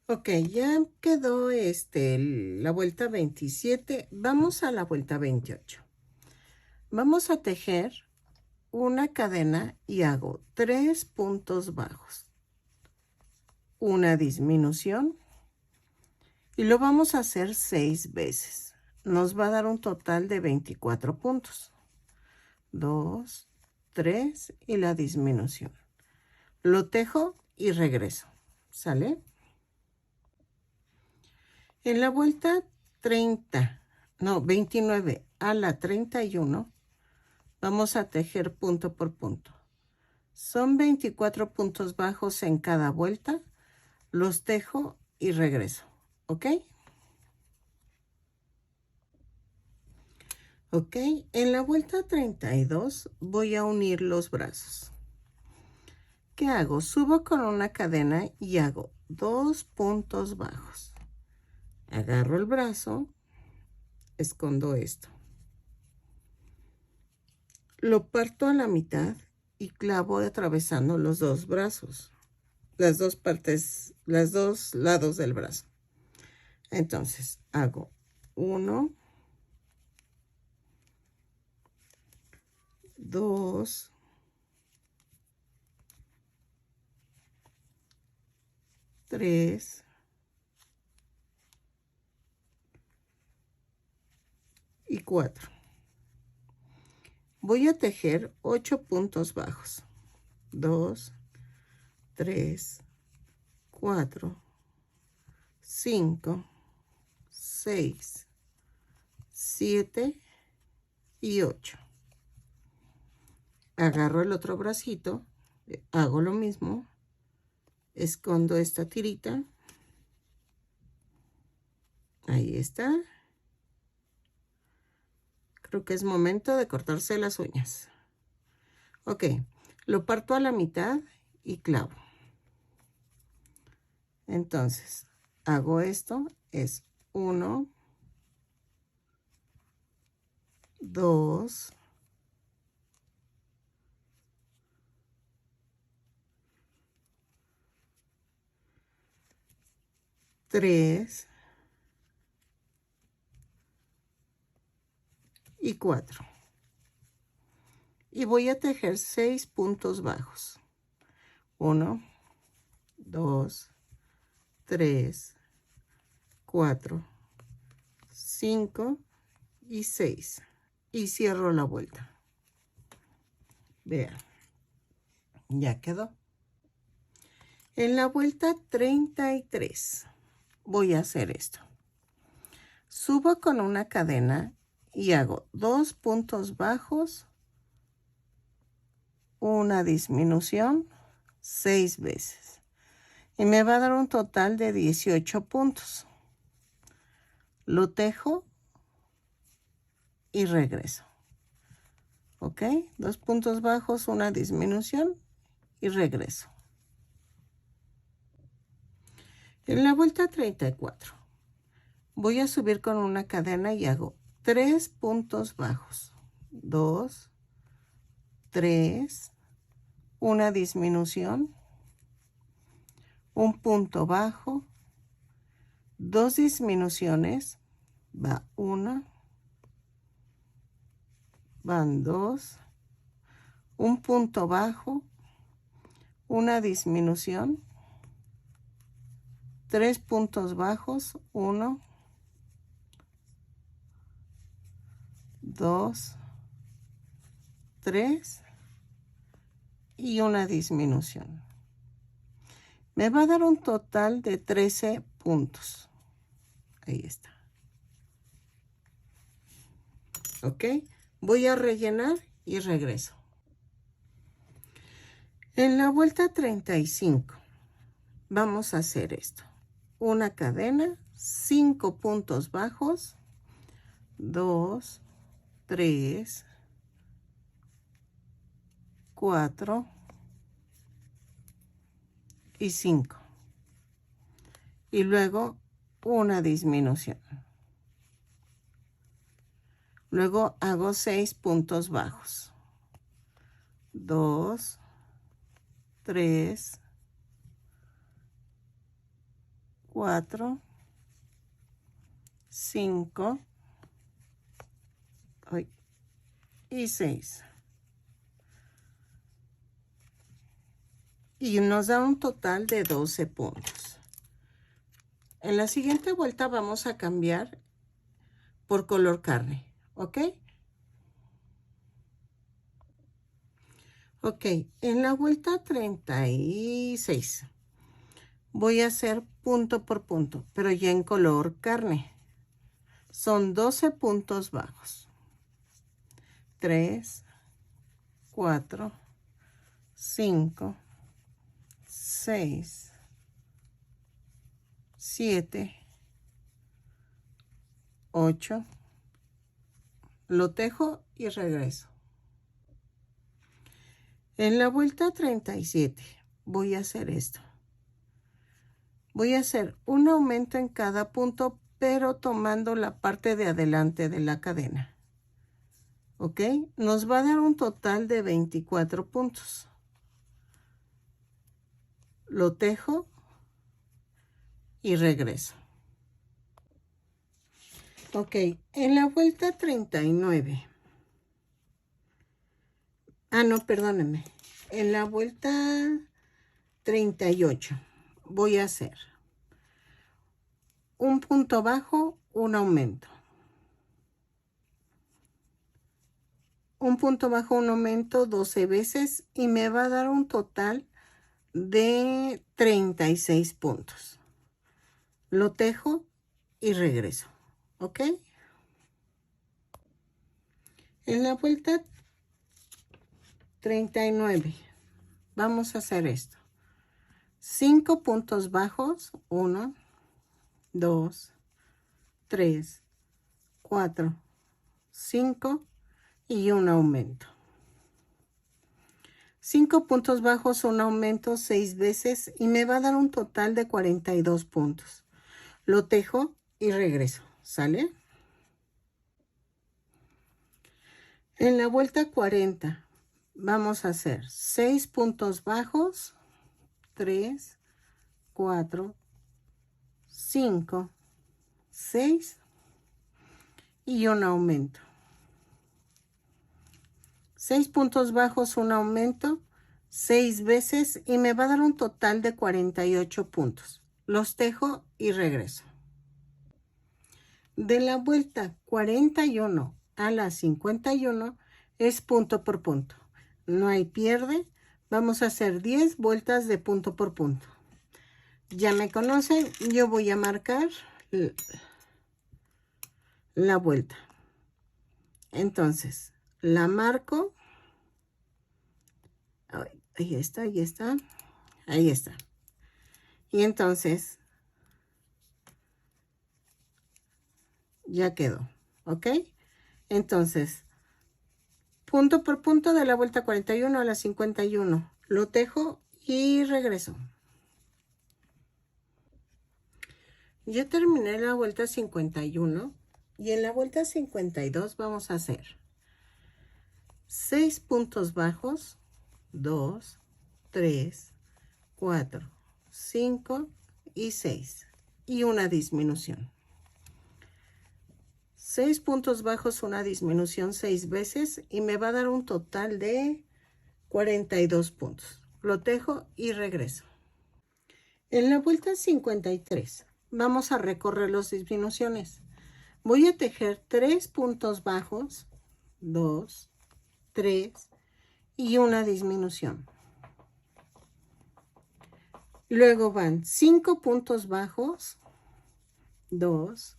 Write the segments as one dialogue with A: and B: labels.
A: Ok, ya quedó la vuelta 27. Vamos a la vuelta 28. Vamos a tejer una cadena y hago 3 puntos bajos, una disminución y lo vamos a hacer 6 veces. Nos va a dar un total de 24 puntos. 2, 3 y la disminución. Lo tejo y regreso. ¿Sale? En la vuelta 29 a la 31, vamos a tejer punto por punto. Son 24 puntos bajos en cada vuelta. Los tejo y regreso. ¿Ok? Ok, en la vuelta 32 voy a unir los brazos. ¿Qué hago? Subo con una cadena y hago 2 puntos bajos. Agarro el brazo, escondo esto. Lo parto a la mitad y clavo atravesando los dos brazos, las dos partes, los dos lados del brazo. Entonces hago 1, 2, 3, 4. Voy a tejer 8 puntos bajos. 2, 3, 4, 5, 6, 7 y 8. Agarro el otro bracito, hago lo mismo, escondo esta tirita. Ahí está. Creo que es momento de cortarse las uñas. Ok, lo parto a la mitad y clavo. Entonces, hago esto, es 1, 2, 3 y 4. Y voy a tejer 6 puntos bajos. 1, 2, 3, 4, 5 y 6. Y cierro la vuelta. Vean, ya quedó. En la vuelta 33 voy a hacer esto. Subo con una cadena y hago 2 puntos bajos, una disminución 6 veces. Y me va a dar un total de 18 puntos. Lo tejo y regreso. ¿Ok? 2 puntos bajos, una disminución y regreso. En la vuelta 34 voy a subir con una cadena y hago 3 puntos bajos. 2, 3, una disminución, un punto bajo, 2 disminuciones, va 1, van 2, un punto bajo, una disminución, 3 puntos bajos, 1, 2, 3 y una disminución. Me va a dar un total de 13 puntos. Ahí está. ¿Ok? Voy a rellenar y regreso. En la vuelta 35 vamos a hacer esto. Una cadena, 5 puntos bajos, 2, 3, 4 y 5. Y luego una disminución. Luego hago 6 puntos bajos. 2, 3, 4, 5 y 6. Y nos da un total de 12 puntos. En la siguiente vuelta vamos a cambiar por color carne, ¿ok? Ok, en la vuelta 36 voy a hacer punto por punto, pero ya en color carne. Son 12 puntos bajos. 3, 4, 5, 6, 7, 8. Lo tejo y regreso. En la vuelta 37 voy a hacer esto. Voy a hacer un aumento en cada punto, pero tomando la parte de adelante de la cadena. ¿Ok? Nos va a dar un total de 24 puntos. Lo tejo y regreso. Ok, en la vuelta 39. No, perdónenme. En la vuelta 38 voy a hacer un punto bajo, un aumento. Un punto bajo, un aumento 12 veces y me va a dar un total de 36 puntos. Lo tejo y regreso, ¿ok? En la vuelta 39 vamos a hacer esto. 5 puntos bajos, 1, 2, 3, 4, 5 y un aumento. 5 puntos bajos, un aumento 6 veces y me va a dar un total de 42 puntos. Lo tejo y regreso, ¿sale? En la vuelta 40 vamos a hacer 6 puntos bajos, 3, 4, 5, 6 y un aumento. 6 puntos bajos, un aumento 6 veces y me va a dar un total de 48 puntos. Los tejo y regreso. De la vuelta 41 a la 51 es punto por punto. No hay pierde. Vamos a hacer 10 vueltas de punto por punto. Ya me conocen, yo voy a marcar la vuelta. Entonces, la marco. Ahí está, ahí está. Ahí está. Y entonces, ya quedó, ¿ok? Entonces, punto por punto de la vuelta 41 a la 51. Lo tejo y regreso. Ya terminé la vuelta 51 y en la vuelta 52 vamos a hacer 6 puntos bajos, 2, 3, 4, 5 y 6 y una disminución. 6 puntos bajos, una disminución 6 veces y me va a dar un total de 42 puntos. Lo tejo y regreso. En la vuelta 53 vamos a recorrer las disminuciones. Voy a tejer 3 puntos bajos, 2, 3 y una disminución. Luego van 5 puntos bajos, 2,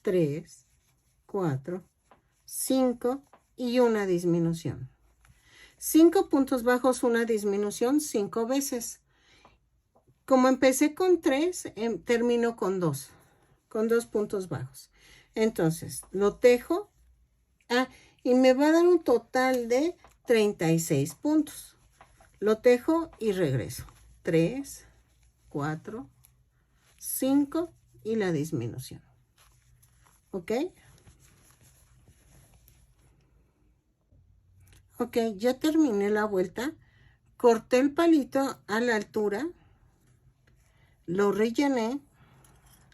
A: 3, 4, 5 y una disminución. 5 puntos bajos, una disminución 5 veces. Como empecé con 3, termino con 2 puntos bajos. Entonces, lo tejo. Y me va a dar un total de 36 puntos. Lo tejo y regreso. 3, 4, 5 y la disminución. ¿Ok? Ok, ya terminé la vuelta. Corté el palito a la altura. Lo rellené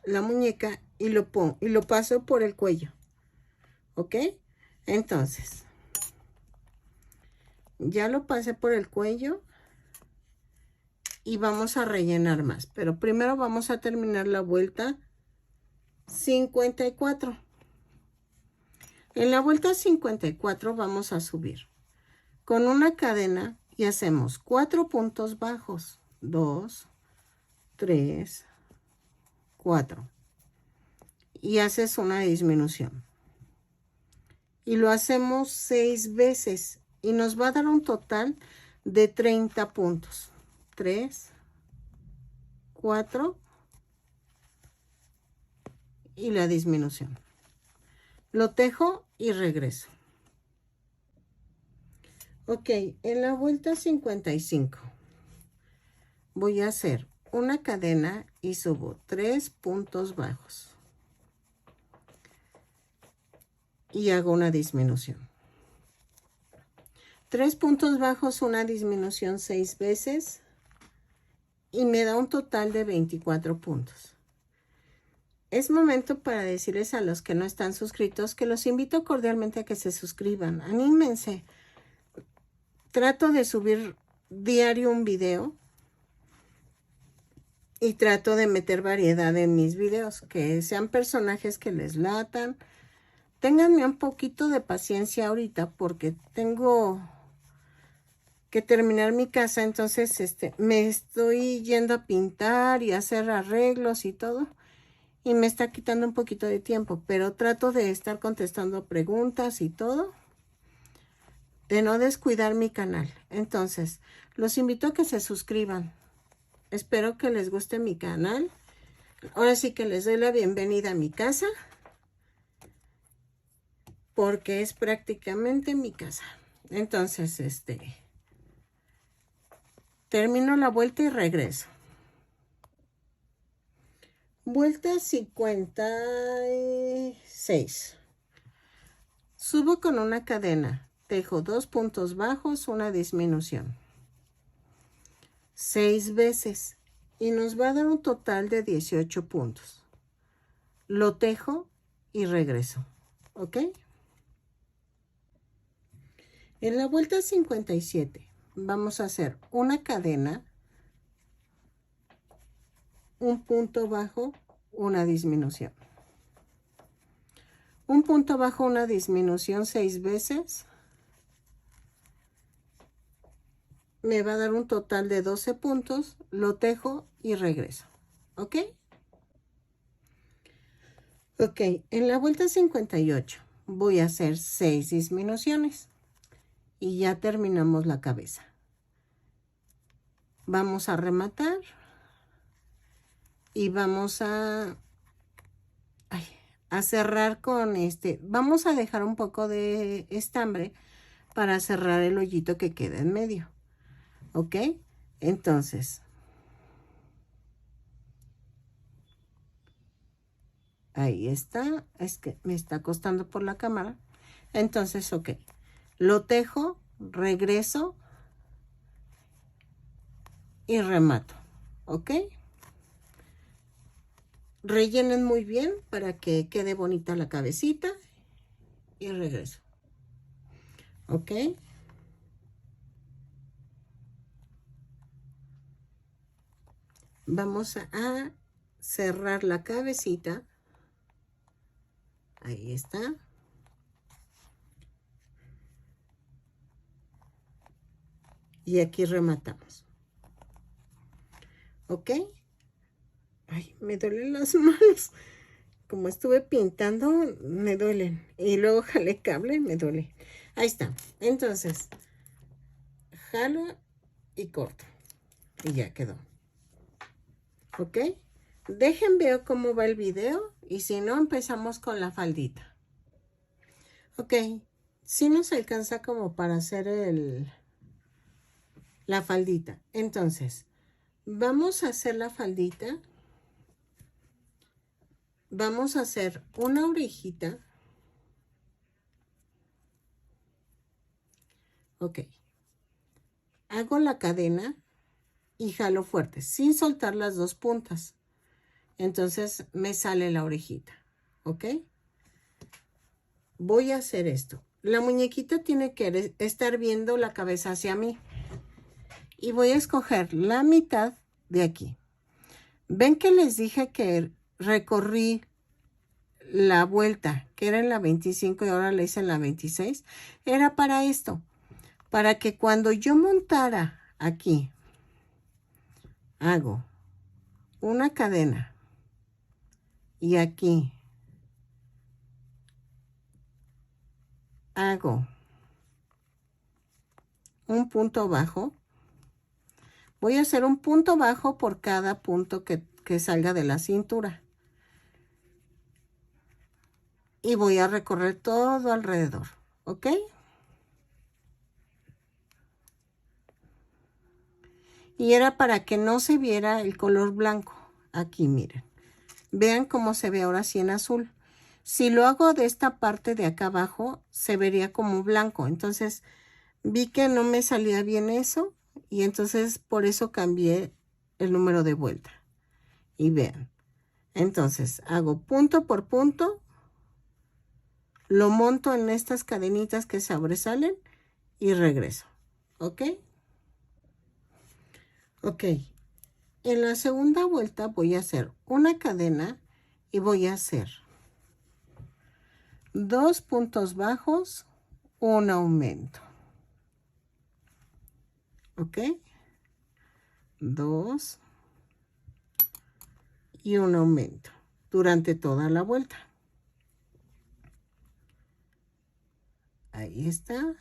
A: la muñeca y lo pongo y lo paso por el cuello. ¿Ok? Entonces, ya lo pasé por el cuello y vamos a rellenar más. Pero primero vamos a terminar la vuelta 54. En la vuelta 54 vamos a subir con una cadena y hacemos 4 puntos bajos. 2, 3, 4. Y haces una disminución. Y lo hacemos 6 veces y nos va a dar un total de 30 puntos. 3, 4 y la disminución. Lo tejo y regreso. Ok, en la vuelta 55 voy a hacer una cadena y subo 3 puntos bajos. Y hago una disminución. 3 puntos bajos, una disminución 6 veces. Y me da un total de 24 puntos. Es momento para decirles a los que no están suscritos que los invito cordialmente a que se suscriban. Anímense. Trato de subir diario un video. Y trato de meter variedad en mis videos. Que sean personajes que les latan. Ténganme un poquito de paciencia ahorita porque tengo que terminar mi casa. Entonces me estoy yendo a pintar y hacer arreglos y todo. Y me está quitando un poquito de tiempo, pero trato de estar contestando preguntas y todo, de no descuidar mi canal. Entonces, los invito a que se suscriban. Espero que les guste mi canal. Ahora sí que les doy la bienvenida a mi casa, porque es prácticamente mi casa. Entonces, termino la vuelta y regreso. Vuelta 56. Subo con una cadena. Tejo 2 puntos bajos, una disminución. 6 veces. Y nos va a dar un total de 18 puntos. Lo tejo y regreso. ¿Ok? En la vuelta 57 vamos a hacer una cadena, un punto bajo, una disminución. Un punto bajo, una disminución 6 veces. Me va a dar un total de 12 puntos. Lo tejo y regreso. ¿Ok? Ok, en la vuelta 58 voy a hacer 6 disminuciones. Y ya terminamos la cabeza. Vamos a rematar. Y vamos a cerrar con vamos a dejar un poco de estambre para cerrar el hoyito que queda en medio. ¿Ok? Entonces, ahí está. Es que me está costando por la cámara. Entonces, ok. Lo tejo, regreso y remato. ¿Ok? Rellenen muy bien para que quede bonita la cabecita y regreso. ¿Ok? Vamos a cerrar la cabecita. Ahí está. Y aquí rematamos. ¿Ok? Ay, me duelen las manos. Como estuve pintando, me duelen. Y luego jalé cable y me duele. Ahí está. Entonces, jalo y corto. Y ya quedó. ¿Ok? Dejen ver cómo va el video. Y si no, empezamos con la faldita. Ok. Si nos alcanza como para hacer la faldita. Entonces, vamos a hacer la faldita. Vamos a hacer una orejita. Ok. Hago la cadena y jalo fuerte, sin soltar las dos puntas. Entonces me sale la orejita, ¿ok? Voy a hacer esto. La muñequita tiene que estar viendo la cabeza hacia mí. Y voy a escoger la mitad de aquí. ¿Ven que les dije que recorrí la vuelta, que era en la 25 y ahora la hice en la 26? Era para esto, para que cuando yo montara aquí, hago una cadena y aquí hago un punto bajo. Voy a hacer un punto bajo por cada punto que salga de la cintura. Y voy a recorrer todo alrededor, ¿ok? Y era para que no se viera el color blanco. Aquí, miren. Vean cómo se ve ahora sí en azul. Si lo hago de esta parte de acá abajo, se vería como blanco. Entonces, vi que no me salía bien eso. Y entonces, por eso cambié el número de vuelta. Y vean. Entonces, hago punto por punto. Lo monto en estas cadenitas que sobresalen. Y regreso. ¿Ok? Ok. En la segunda vuelta voy a hacer una cadena y voy a hacer 2 puntos bajos, un aumento. ¿Ok? 2 y un aumento durante toda la vuelta. Ahí está.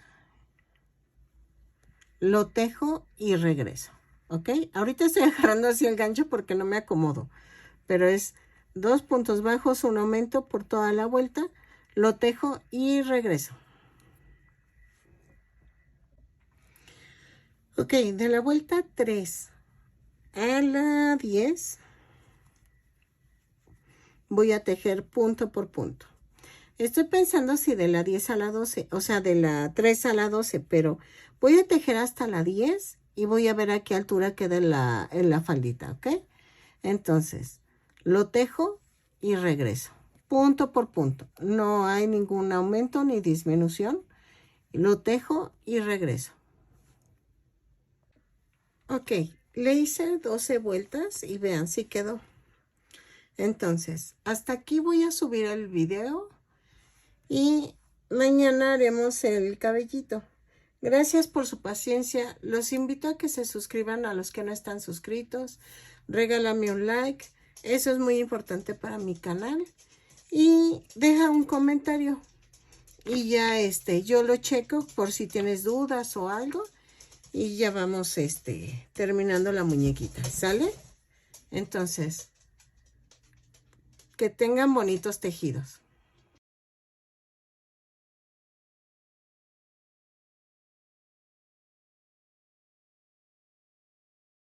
A: Lo tejo y regreso. ¿Ok? Ahorita estoy agarrando así el gancho porque no me acomodo. Pero es 2 puntos bajos, un aumento por toda la vuelta. Lo tejo y regreso. Ok, de la vuelta 3 a la 10 voy a tejer punto por punto. Estoy pensando si de la 10 a la 12, o sea, de la 3 a la 12, pero voy a tejer hasta la 10 y voy a ver a qué altura queda en la faldita, ¿ok? Entonces, lo tejo y regreso. Punto por punto. No hay ningún aumento ni disminución. Lo tejo y regreso. Ok, le hice 12 vueltas y vean si quedó. Entonces, hasta aquí voy a subir el video y mañana haremos el cabellito. Gracias por su paciencia. Los invito a que se suscriban a los que no están suscritos. Regálame un like. Eso es muy importante para mi canal. Y deja un comentario. Y ya yo lo checo por si tienes dudas o algo. Y ya vamos terminando la muñequita. ¿Sale? Entonces, que tengan bonitos tejidos.